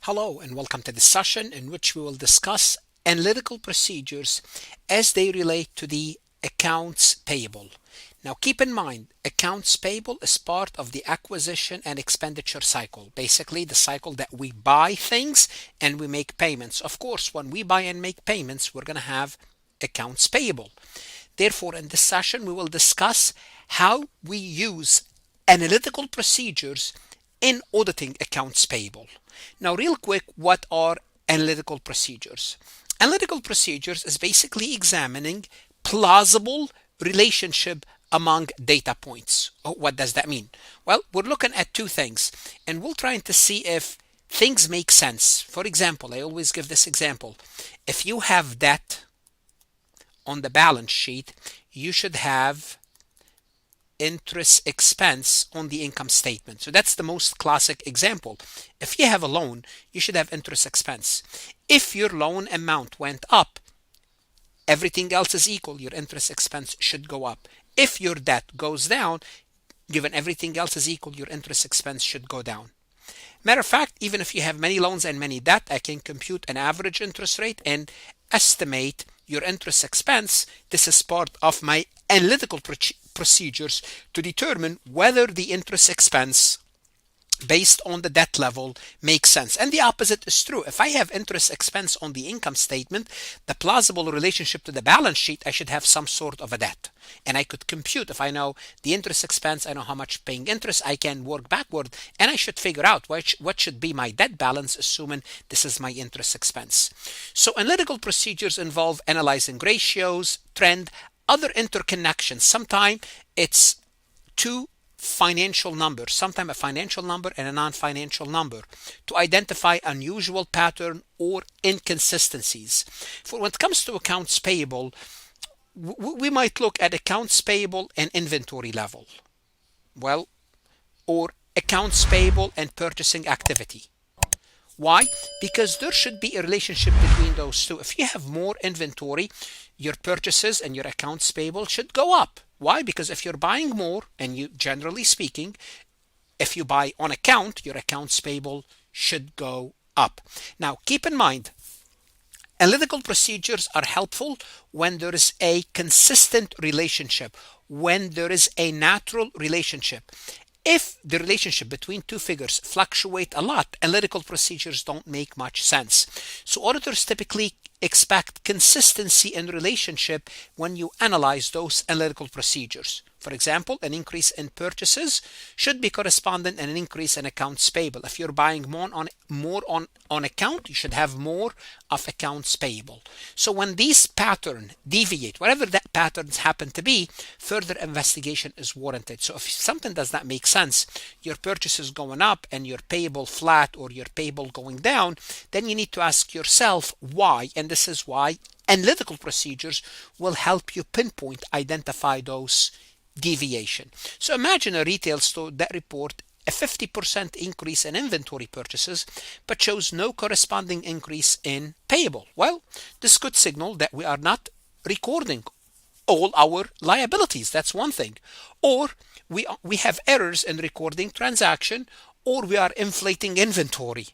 Hello and welcome to this session in which we will discuss analytical procedures as they relate to the accounts payable. Now keep in mind, accounts payable is part of the acquisition and expenditure cycle, basically the cycle that we buy things and we make payments. Of course, when we buy and make payments, we're going to have accounts payable. Therefore, in this session, we will discuss how we use analytical procedures in auditing accounts payable. Now, real quick, what are analytical procedures? Analytical procedures is basically examining plausible relationship among data points. What does that mean? Well, we're looking at two things, and we're trying to see if things make sense. For example, I always give this example. If you have debt on the balance sheet, you should have interest expense on the income statement. So that's the most classic example. If you have a loan, you should have interest expense. If your loan amount went up, everything else is equal, your interest expense should go up. If your debt goes down, given everything else is equal, your interest expense should go down. Matter of fact, even if you have many loans and many debt, I can compute an average interest rate and estimate your interest expense. This is part of my analytical procedures to determine whether the interest expense based on the debt level makes sense. And the opposite is true. If I have interest expense on the income statement, the plausible relationship to the balance sheet, I should have some sort of a debt. And I could compute, if I know the interest expense, I know how much paying interest, I can work backward and I should figure out what should be my debt balance, assuming this is my interest expense. So analytical procedures involve analyzing ratios, trend, other interconnections. Sometimes it's two financial numbers, sometimes a financial number and a non-financial number, to identify unusual pattern or inconsistencies. For when it comes to accounts payable, we might look at accounts payable and inventory level, or accounts payable and purchasing activity. Why? Because there should be a relationship between those two. If you have more inventory, your purchases and your accounts payable should go up. Why? Because if you're buying more, and you, generally speaking, if you buy on account, your accounts payable should go up. Now, keep in mind, analytical procedures are helpful when there is a consistent relationship, when there is a natural relationship. If the relationship between two figures fluctuate a lot, analytical procedures don't make much sense. So auditors typically expect consistency in relationship when you analyze those analytical procedures. For example, an increase in purchases should be correspondent to an increase in accounts payable. If you're buying more on account, you should have more of accounts payable. So when these patterns deviate, whatever that patterns happen to be, further investigation is warranted. So if something does not make sense, your purchases going up and your payable flat or your payable going down, then you need to ask yourself why. And this is why analytical procedures will help you pinpoint, identify those deviation. So imagine a retail store that report a 50% increase in inventory purchases but shows no corresponding increase in payable. Well, this could signal that we are not recording all our liabilities. That's one thing. Or we have errors in recording transaction, or we are inflating inventory,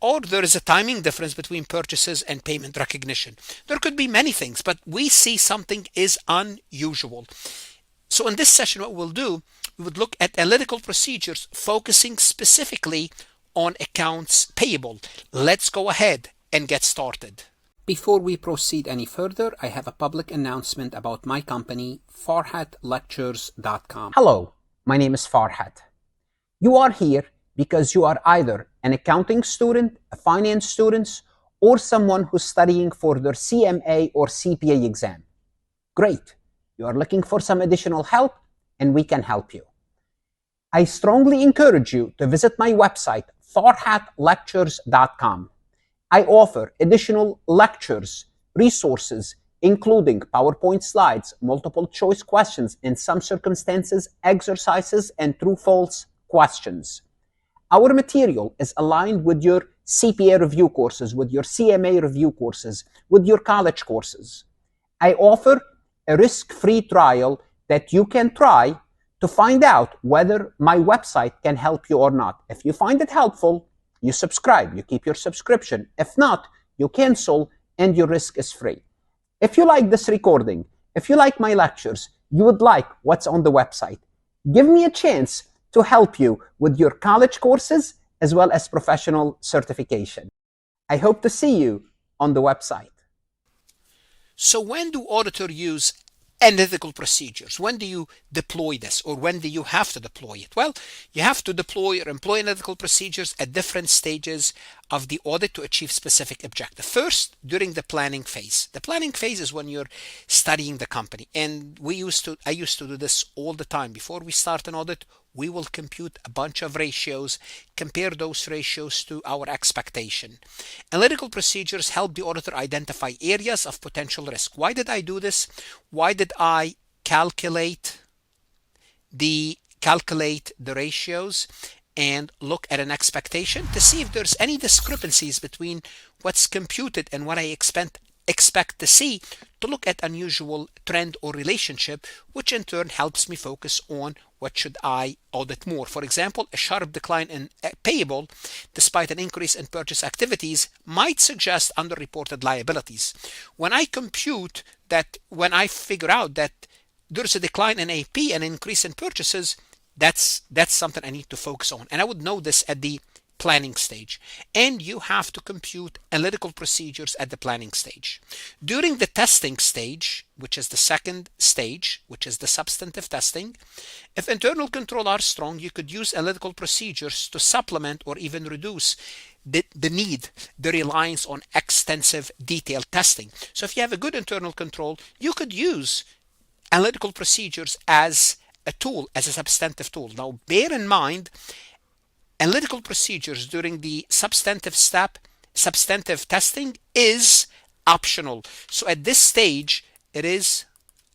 or there is a timing difference between purchases and payment recognition. There could be many things, but we see something is unusual. So in this session, what we'll do, we would look at analytical procedures focusing specifically on accounts payable. Let's go ahead and get started. Before we proceed any further, I have a public announcement about my company, farhatlectures.com. Hello, my name is Farhat. You are here because you are either an accounting student, a finance student, or someone who's studying for their CMA or CPA exam. Great. You are looking for some additional help, and we can help you. I strongly encourage you to visit my website, farhatlectures.com. I offer additional lectures, resources, including PowerPoint slides, multiple choice questions, in some circumstances, exercises, and true-false questions. Our material is aligned with your CPA review courses, with your CMA review courses, with your college courses. I offer a risk-free trial that you can try to find out whether my website can help you or not. If you find it helpful, you subscribe, you keep your subscription. If not, you cancel and your risk is free. If you like this recording, if you like my lectures, you would like what's on the website, give me a chance to help you with your college courses as well as professional certification. I hope to see you on the website. So when do auditors use analytical procedures? When do you deploy this, or when do you have to deploy it? Well, you have to deploy or employ analytical procedures at different stages of the audit to achieve specific objective. First, during the planning phase. The planning phase is when you're studying the company, and I used to do this all the time. Before we start an audit, we will compute a bunch of ratios, compare those ratios to our expectation. Analytical procedures help the auditor identify areas of potential risk. Why did I do this? Why did I calculate the ratios and look at an expectation to see if there's any discrepancies between what's computed and what I expect to see, to look at unusual trend or relationship, which in turn helps me focus on what should I audit more. For example, a sharp decline in payable despite an increase in purchase activities might suggest underreported liabilities. When I compute that, when I figure out that there's a decline in AP and increase in purchases, that's something I need to focus on, and I would know this at the planning stage. And you have to compute analytical procedures at the planning stage. During the testing stage, which is the second stage, which is the substantive testing, if internal control are strong, you could use analytical procedures to supplement or even reduce the reliance on extensive detailed testing. So if you have a good internal control, you could use analytical procedures as a tool, as a substantive tool. Now, bear in mind, analytical procedures during the substantive testing is optional. So at this stage, it is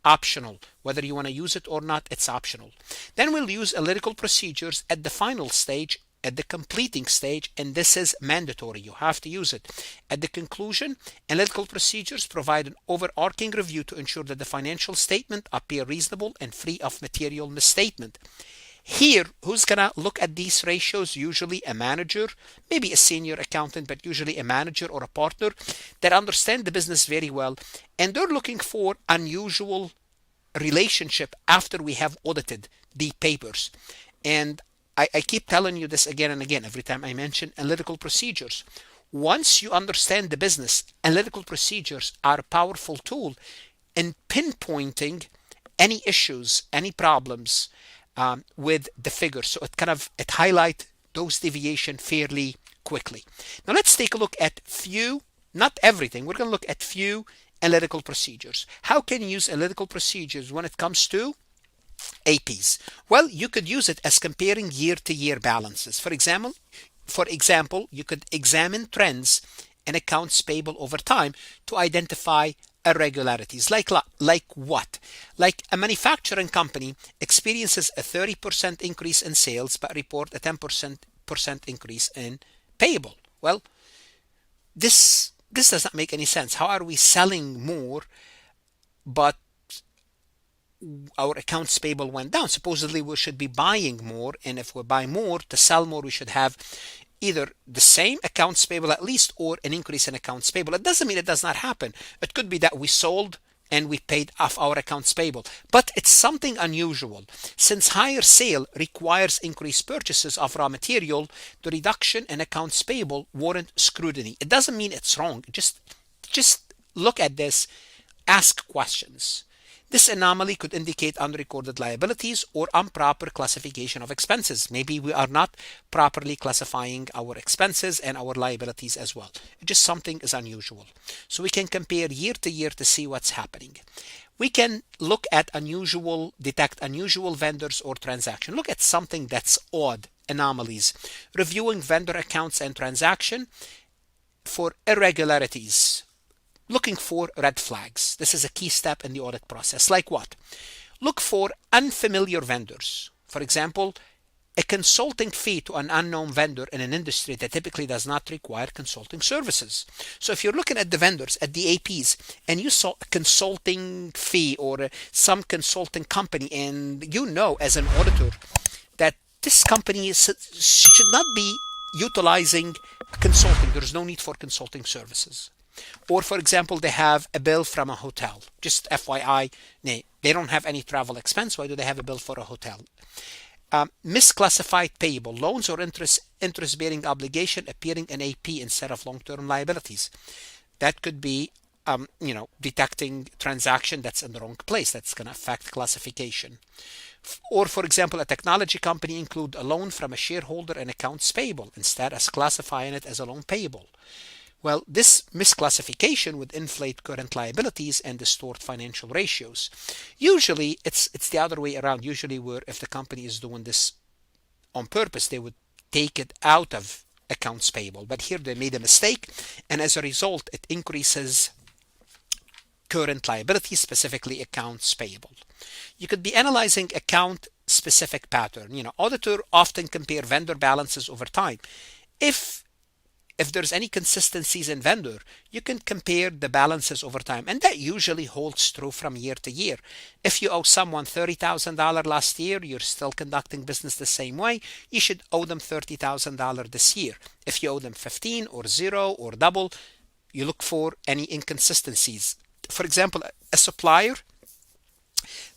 optional. Whether you want to use it or not, it's optional. Then we'll use analytical procedures at the final stage, at the completing stage, and this is mandatory. You have to use it. At the conclusion, analytical procedures provide an overarching review to ensure that the financial statement appear reasonable and free of material misstatement. Here, who's going to look at these ratios? Usually a manager, maybe a senior accountant, but usually a manager or a partner that understand the business very well, and they're looking for unusual relationship after we have audited the papers. And I keep telling you this again and again every time I mention analytical procedures. Once you understand the business, analytical procedures are a powerful tool in pinpointing any issues, any problems with the figures. So it highlights those deviations fairly quickly. Now let's take a look at few, not everything. We're going to look at few analytical procedures. How can you use analytical procedures when it comes to APs? Well, you could use it as comparing year-to-year balances. For example, you could examine trends in accounts payable over time to identify irregularities. Like what? Like a manufacturing company experiences a 30% increase in sales but report a 10% increase in payable. Well, this does not make any sense. How are we selling more but our accounts payable went down? Supposedly we should be buying more, and if we buy more to sell more, we should have either the same accounts payable at least or an increase in accounts payable. It doesn't mean it does not happen. It could be that we sold and we paid off our accounts payable, but it's something unusual. Since higher sale requires increased purchases of raw material, the reduction in accounts payable warrant scrutiny. It doesn't mean it's wrong. Just look at this, ask questions. This anomaly could indicate unrecorded liabilities or improper classification of expenses. Maybe we are not properly classifying our expenses and our liabilities as well. Just something is unusual. So we can compare year to year to see what's happening. We can look at detect unusual vendors or transaction. Look at something that's odd, anomalies. Reviewing vendor accounts and transaction for irregularities. Looking for red flags. This is a key step in the audit process. Like what? Look for unfamiliar vendors. For example, a consulting fee to an unknown vendor in an industry that typically does not require consulting services. So if you're looking at the vendors, at the APs, and you saw a consulting fee or some consulting company, and you know as an auditor that this company should not be utilizing consulting. There's no need for consulting services. Or for example, they have a bill from a hotel. Just FYI, they don't have any travel expense. Why do they have a bill for a hotel? Misclassified payable, loans or interest-bearing obligation appearing in AP instead of long-term liabilities. That could be detecting transaction that's in the wrong place. That's going to affect classification. Or for example, a technology company include a loan from a shareholder in accounts payable instead as classifying it as a loan payable. Well, this misclassification would inflate current liabilities and distort financial ratios. Usually, it's the other way around. Usually, where if the company is doing this on purpose, they would take it out of accounts payable. But here they made a mistake, and as a result, it increases current liabilities, specifically accounts payable. You could be analyzing account-specific pattern. Auditor often compare vendor balances over time. If there's any consistencies in vendor, you can compare the balances over time, and that usually holds true from year to year. If you owe someone $30,000 last year, you're still conducting business the same way, you should owe them $30,000 this year. If you owe them 15 or 0 or double, you look for any inconsistencies. For example, a supplier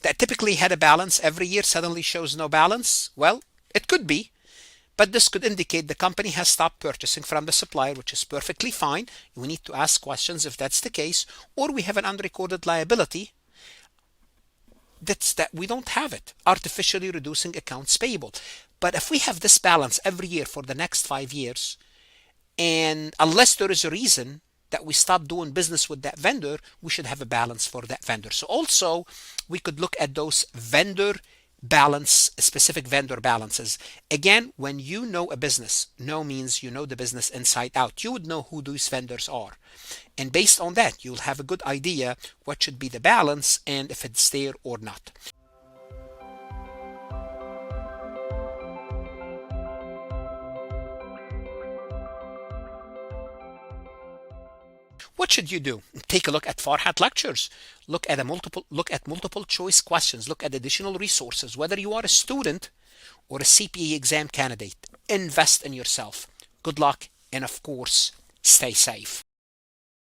that typically had a balance every year suddenly shows no balance. Well, it could be. But this could indicate the company has stopped purchasing from the supplier, which is perfectly fine. We need to ask questions if that's the case. Or we have an unrecorded liability that we don't have it, artificially reducing accounts payable. But if we have this balance every year for the next 5 years, and unless there is a reason that we stop doing business with that vendor, we should have a balance for that vendor. So also, we could look at those specific vendor balances. Again, when you know a business, know means you know the business inside out. You would know who these vendors are. And based on that, you'll have a good idea what should be the balance and if it's there or not. What should you do? Take a look at Farhat lectures. Look at multiple choice questions. Look at additional resources. Whether you are a student or a CPA exam candidate, invest in yourself. Good luck, and of course, stay safe.